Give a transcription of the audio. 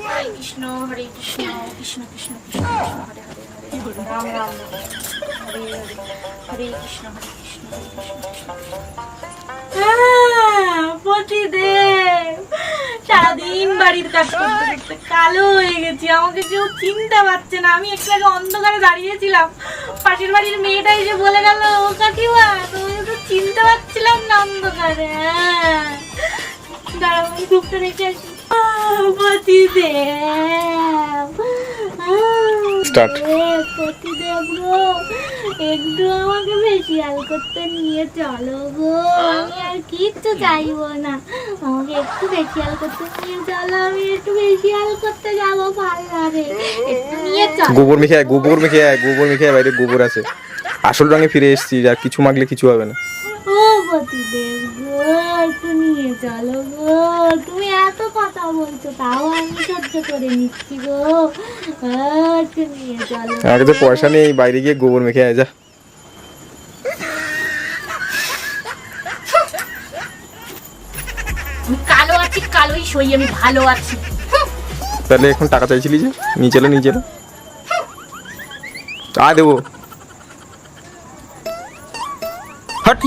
হরে কৃষ্ণ হরে কৃষ্ণ কৃষ্ণ কৃষ্ণ কৃষ্ণ কৃষ্ণ হরে হরে হরে রাম রাম হরে হরে হরে কৃষ্ণ হরে কৃষ্ণ হরে কৃষ্ণ কৃষ্ণ পতিদেব, সারাদিন বাড়ির কাজ করতে করতে কালো হয়ে গেছি, আমাকে কেউ চিনতে পারছে না। আমি একটু আগে অন্ধকারে দাঁড়িয়েছিলাম, পাশের বাড়ির মেয়েটা এসে বলে গেল ও কাকিমা তুমি তো চিনতে পারছিলাম না অন্ধকারে। দাঁড়াও আমি ধূপটা রেখে আসি। পতিদেব, পতিদেব গো, একটু আমাকে ফেসিয়াল করতে নিয়ে চলো গো, আমি আর কিচ্ছু চাইবো না, আমাকে একটু ফেসিয়াল করতে নিয়ে চলো, আমি একটু ফেসিয়াল করতে যাবো পার্লারে, একটু নিয়ে চলো। গোবর মেখে আয়, গোবর মেখে আয়, গোবর মেখে আয়, বাইরে গোবর আছে। আসল রঙে ফিরে এসেছি, আর কিছু মাখলে কিছু হবে না। ও পতিদেব গো, একটু নিয়ে চলো গো, তুমি এত কথা বলছো তাও আমি সহ্য করে নিচ্ছি গো, একটু নিয়ে চলো। আমার কাছে পয়সা নেই, বাইরে গিয়ে গোবর মেখে আয় যা। আমি কালো আছি, কালোই সই, আমি ভালো আছি। তাহলে এখন টাকা চাইছিলি যে, নিয়ে চলো নিয়ে চলো। দেবো। হাট।